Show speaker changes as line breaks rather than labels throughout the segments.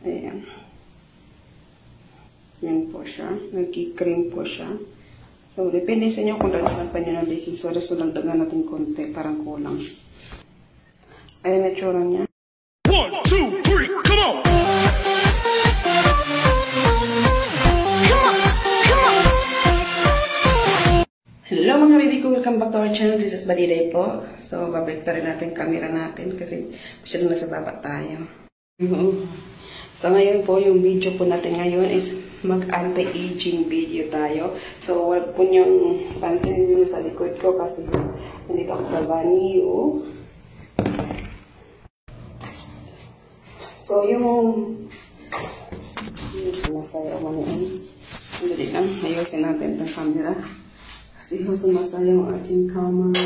Ayan. Yan po siya. Nagki-cream po siya. So, depende sa inyo kung dagdagan pa nyo ng baking soda. So, dagdagan natin konti. Parang kulang. Ayan na tsura niya.
1, 2, 3, come on!
Hello mga baby ko! Welcome back to our channel. This is Badiday po. So, babalik rin natin camera natin kasi masyadong nasa baba tayo. So, ngayon po, yung video po natin ngayon is mag-anti-aging video tayo. So, wag po niyong pansinin yung sa likod ko kasi nandito ako sa banyo. So, yung sumasayaw maniin. Hindi lang, ayusin natin itong camera. Kasi sumasayaw yung ating camera.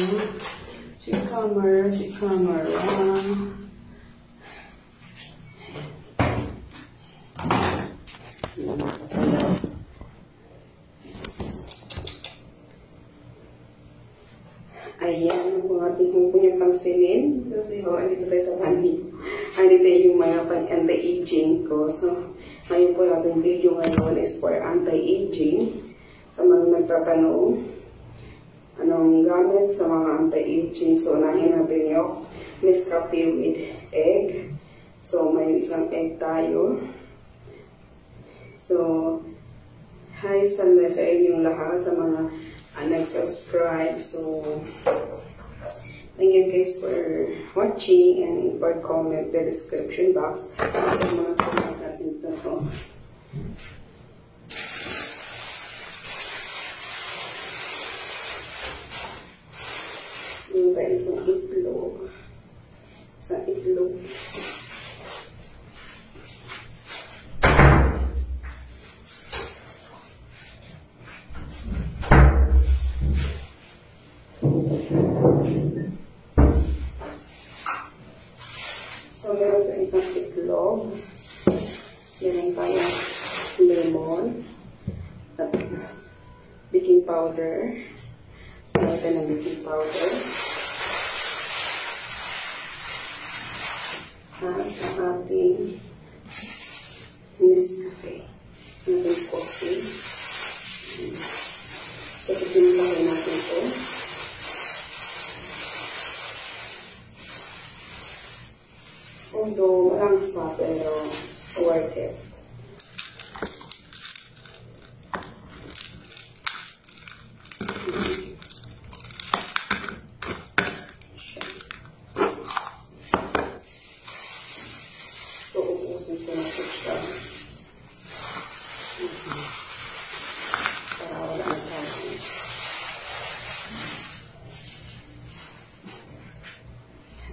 Ayan, kung ating yung pangsinin. Kasi andito tayo sa banyo. Andito yung mga anti-aging ko. So, ngayon po yung video ngayon is for anti-aging. Sa mga nagtatanong, anong gamit sa mga anti-aging. So, unahin natin yung Nescafe with egg. So, may isang egg tayo. So, hi sa inyong lahat, sa mga nag-subscribe. So, thank you guys for watching and for comment the description box. So, mga comment natin ito. So, yung tayo isang itlog. Sa itlog. So, meron tayo isang itlog. Meron tayo lemon. At baking powder. Meron tayo ng baking powder. At ang ating Nescafe. Ating coffee. So, pinulahin natin ito. Although, walang sa pero worth it. So, ubusin ko na siya. Para wala ang tayo.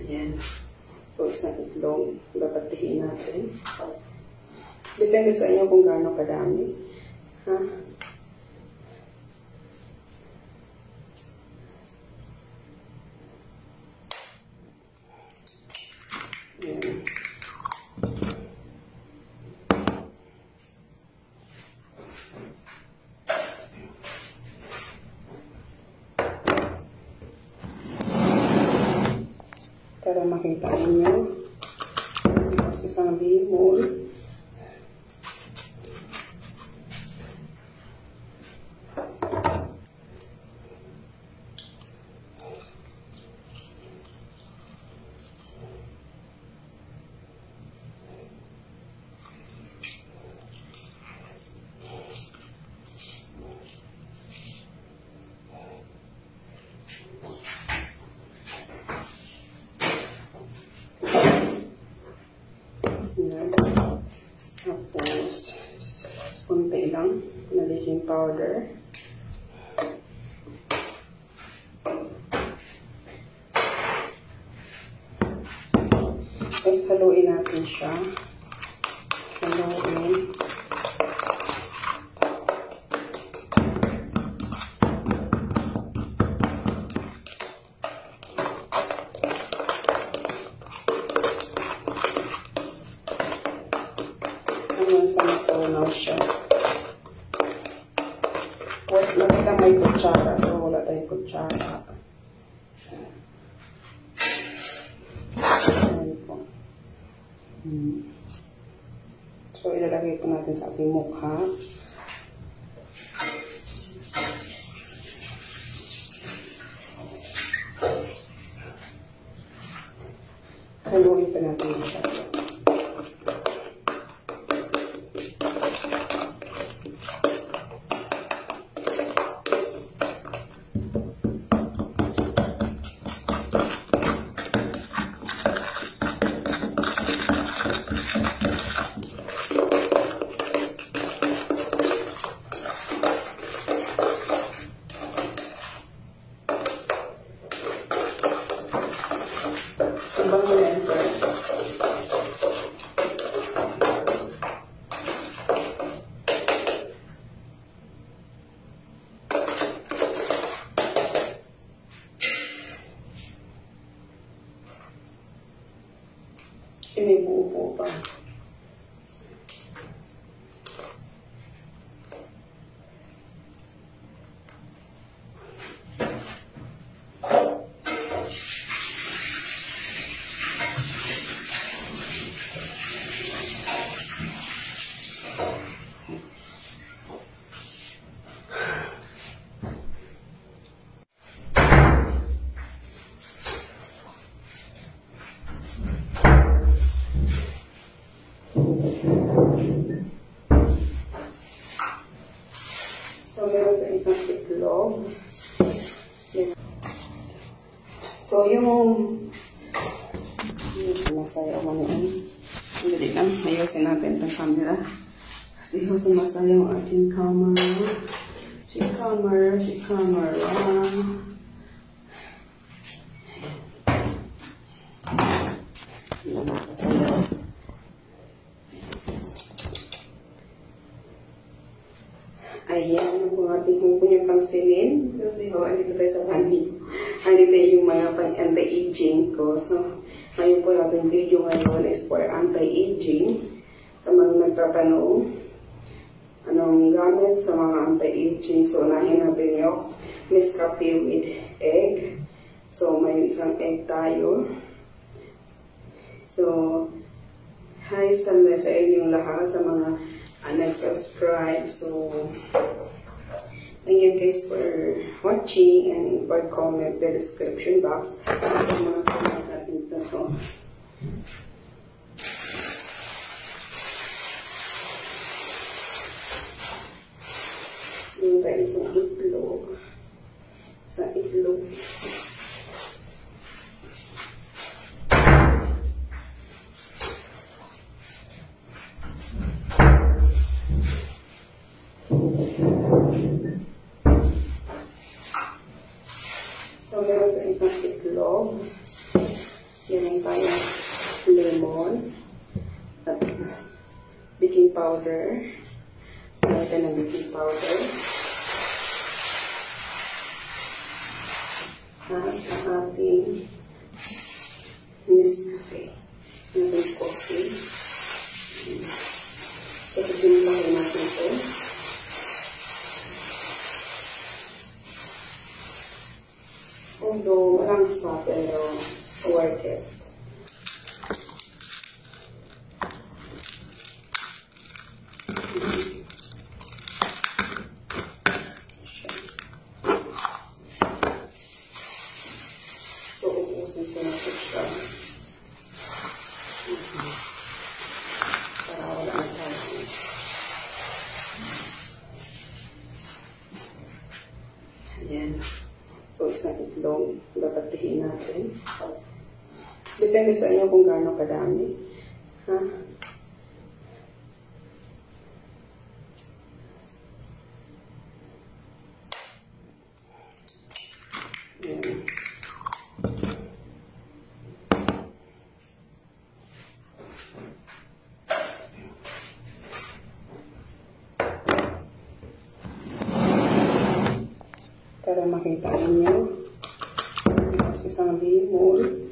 Ayan. So, isang itlog, babatihin natin. Depende sa inyo kung gaano kadami. Ha? Ayan. Para makita ninyo. Tapos isang limon. Tapos, konti lang na baking powder. Tapos, haluin natin siya. Haluin. Sa natunaw siya. Nakita may kutsara, so wala tayong kutsara. Ayan po. So, ilalagay po natin sa ating mukha. Haluin pa natin siya. Bango yan first. May buo pa. So, meron na isang itlog. So, yung sumasayaw mo yan. Hindi lang, ayusin natin itong camera. Kasi yung sumasayaw ang ating camera. Camera. Nakasayaw. Ayan, kung ating punyang pangsinin. Kasi andito tayo sa banyo. Andito yung mga anti-aging ko. So, ngayon po ating video ngayon is for anti-aging. Sa mga nagtatanong, anong gamit sa mga anti-aging. So, unahin natin yung Nescafe with egg. So, may isang egg tayo. So, hi sa inyong lahat, sa mga nag-subscribe. So, thank you guys for watching and for comment the description box. So, mga comment natin ito. So, yung tayo isang itlog. Sa itlog. So, meron tayo isang itlog. Meron tayo lemon. At baking powder. Meron tayo ng baking powder. At ang ating Nescafe. Ating coffee. Kasi pinulahin natin ito. Although walang sa pero worth it. So, ubusin ko na siya. Para wala na tayo. Ayan. So, isang itlog, babatihin natin. Depende sa inyo kung gaano kadami. Ha? Ayan. Para makita ninyo. Isang limon.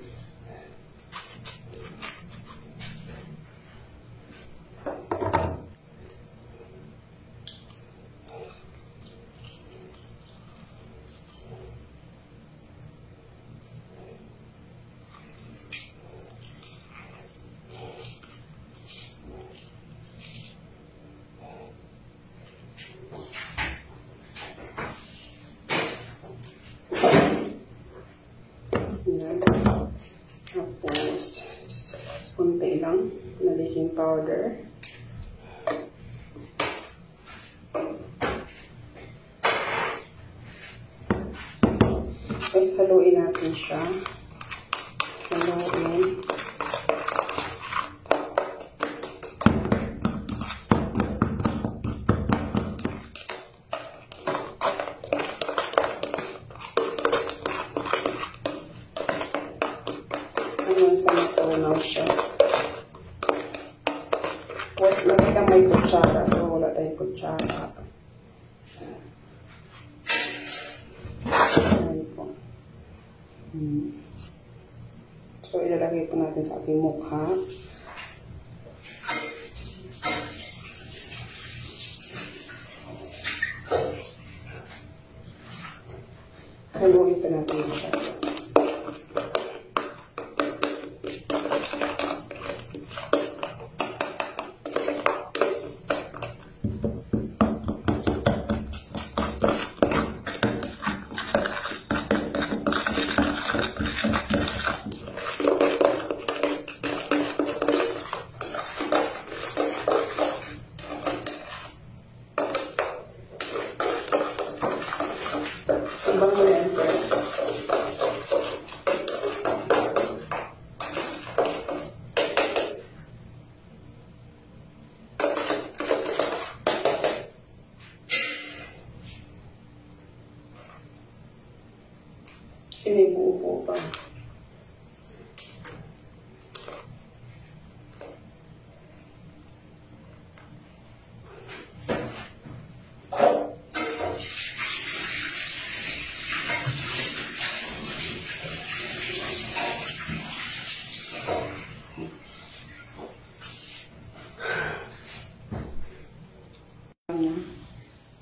lang na baking powder. Tapos haluin natin siya. Haluin. Hanggang sa matunaw siya. Lagi ka may kutsara, so wala tayong kutsara. Ayan po. So, ilalagay po natin sa ating mukha. Haluin pa natin siya. Ibang mo yan first. Inibuo pa.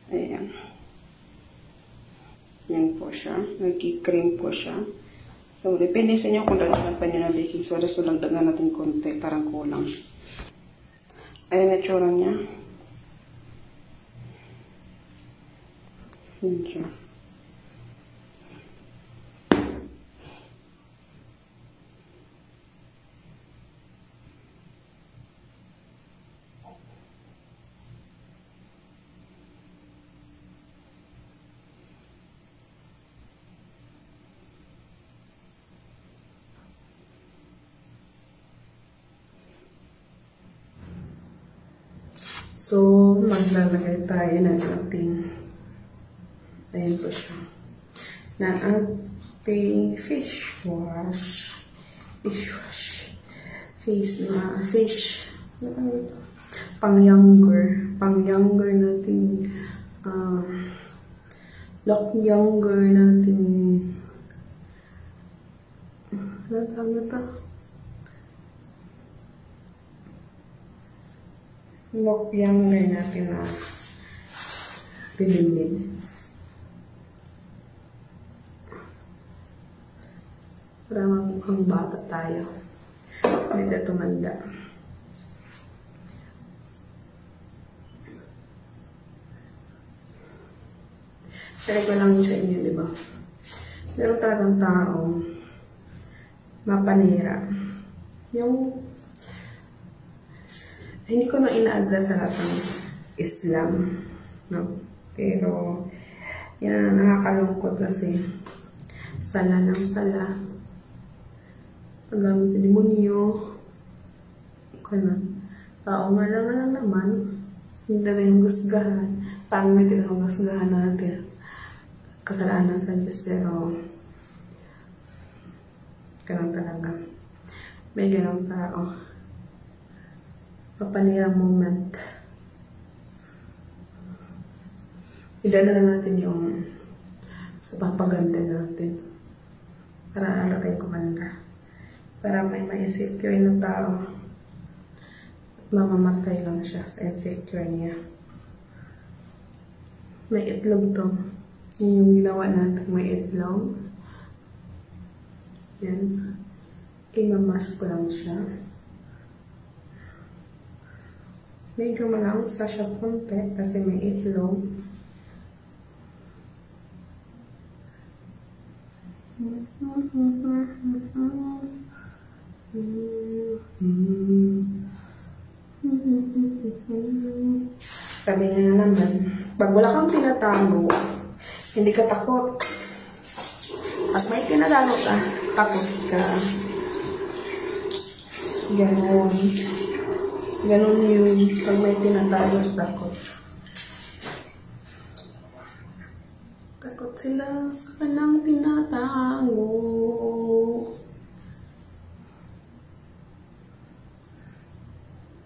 Ayan. Yan po siya. Nagki-cream po siya. So, depende sa inyo kung dagdagan pa nyo ng baking soda. So, dagdagan natin konti. Parang kulang. Ayan na tsura niya. Yan siya. So, maglalagay tayo ng ating, ayan po siya, na ating fish wash, pang-younger natin, lock younger natin, ano tawag ito? Lock younger natin na pinilin. Para mukhang bata tayo. Hindi na tumanda. Share ko lang sa inyo, di ba? Meron talagang taong mapanira. Yung hindi ko na inaadla sa lahat ng Islam, no? Pero, yan, nakakalungkot kasi sala ng sala. Paggamit sa demonyo, tao nga lang naman, hindi na yung gusgahan. Pangit yung gusgahan natin. Kasalanan sa Diyos, pero ganun talaga. May ganun tao. Papanirang moment. Idala na natin yung sa papaganda natin. Para ano tayo kumanda. Para may insecure ng tao. At mamamatay lang siya sa insecure niya. May itlog to. Yun yung ginawa natin. May itlog. Yan. Imamas ko lang siya. Medyo malangsa siya konti kasi may itlog. Sabi niya naman, pag wala kang tinatago, hindi ka takot. Pag may tinatago ka, takot ka. Ganon. Ganon yun. Pag may tinatago, takot. Takot sila sa kanilang tinatago.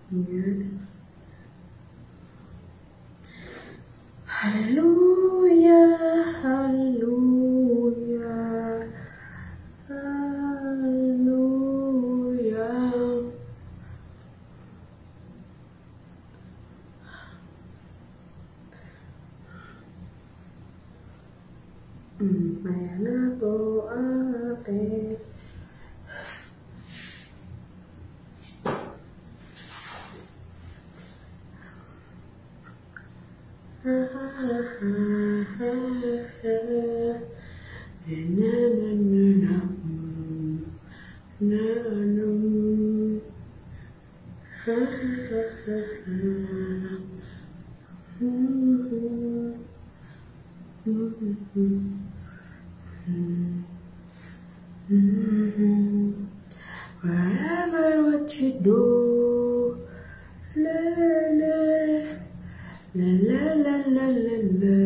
Yan. Hallelujah, hallelujah, hallelujah. Maya na to ate. Whatever what you do, la la la la la la la la la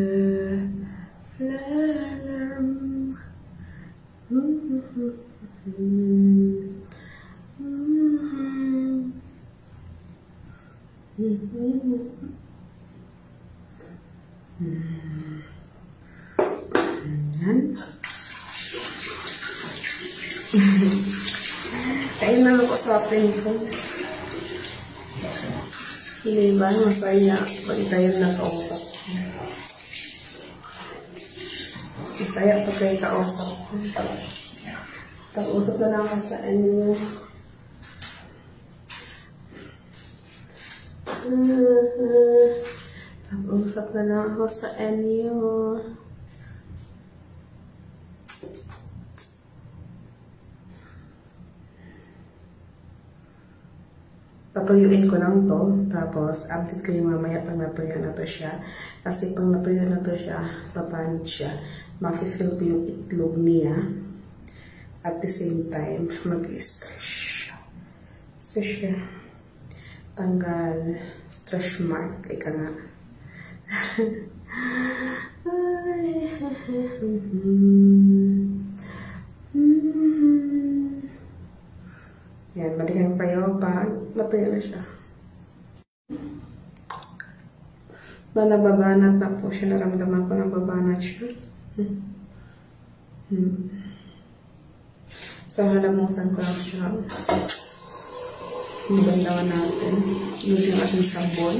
kain na ako sa atin ko. Hindi ba masaya pag tayo nakausap? Masaya pag kayo kausap. Pag-usap na lang ako sa inyo. Pag-usap na lang ako sa inyo. Patuyuin ko lang to, tapos update ko yung mamaya pag natuyo na to siya. Kasi pag natuyo na to siya, papanit siya. Mafe-feel ko yung itlog niya. At the same time, mag-stretch. So siya, tanggal stretch mark. Ika nga. Yan, balikan pa yun pag matuyo na siya. Nababanat na po siya. Naramdaman ko na babanat siya. So, halamusan ko lang siya. Nibandawan natin. Use yung ating sabon.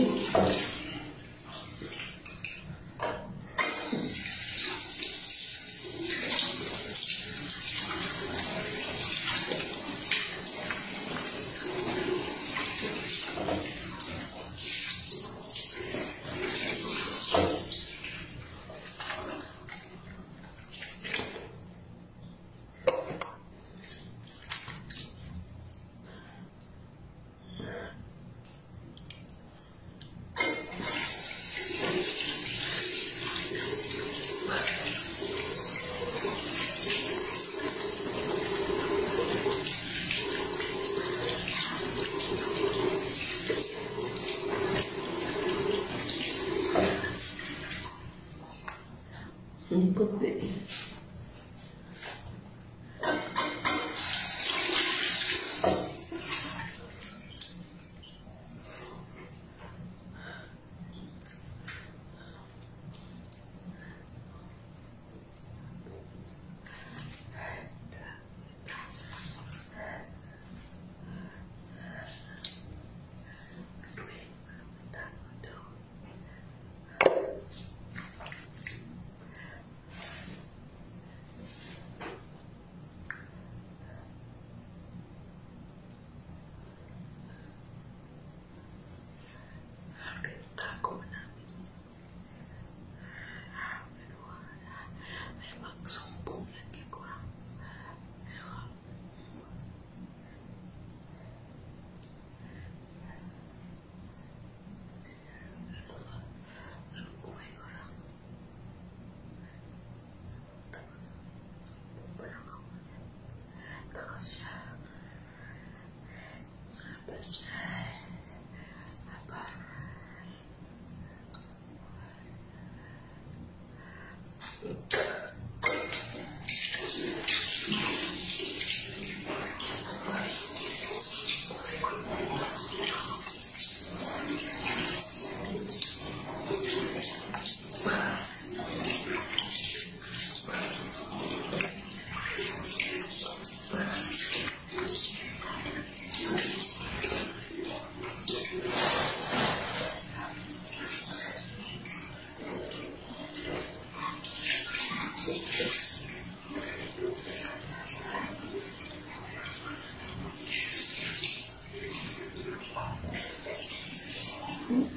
Ang puti.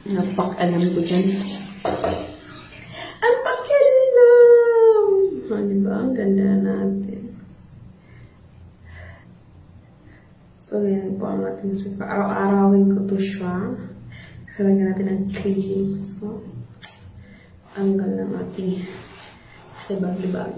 Napak-alam ko dyan. Ang pakialam! O, diba? Ang ganda natin. So, yan po ang ating sipa. Araw-arawin ko to siya. Salagyan natin ang cream. So, ang ganda ng ating libag-libag.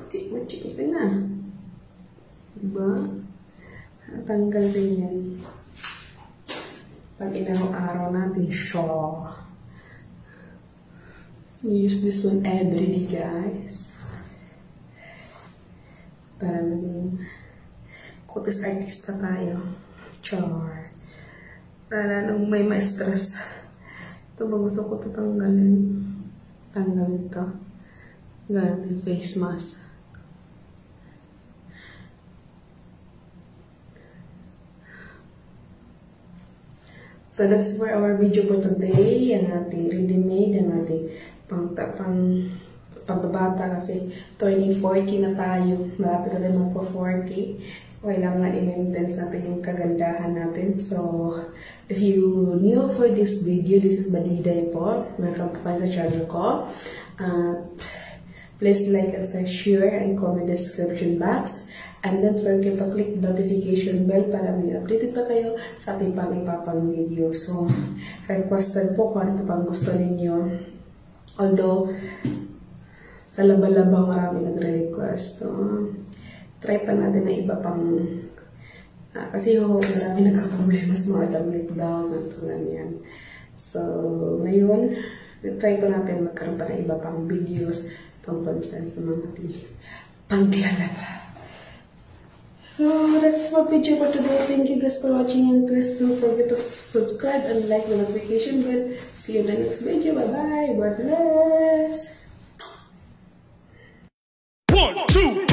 Puti-puti ka na. Diba? Tanggal din yan. Pag inaraw-araw natin siya. Use this one every day, guys. Para maging kutis artista tayo. Char. Para nung may ma-stress. Ito ba gusto ko ito tanggalin? Tanggalin ito. Ganun yung face mask. So that's for our video for today. Ang ating ready-made, ang ating pagbabata kasi turning 40 na tayo. Malapit na tayo magpo-40. So kailangan i-maintenance natin yung kagandahan natin. So if you new for this video, this is Badiday po. Welcome po kayo sa channel ko. Please like and share and comment the description box. And don't forget to click the notification bell para may updated pa kayo sa ating pang-ipapang video. So, requested po kung ano pang gusto ninyo. Although, sa laba-laba marami nagre-request. So, try pa natin na iba pang... kasi marami nagka-problema sa mga damit daw. Yan. So, ngayon, try pa natin magkaroon pa ng iba pang videos tungkol dyan sa mga paglalaba. So that's my video for today. Thank you guys for watching, and please don't forget to subscribe and like the notification bell. See you in the next video. Bye bye. God bless.
1, 2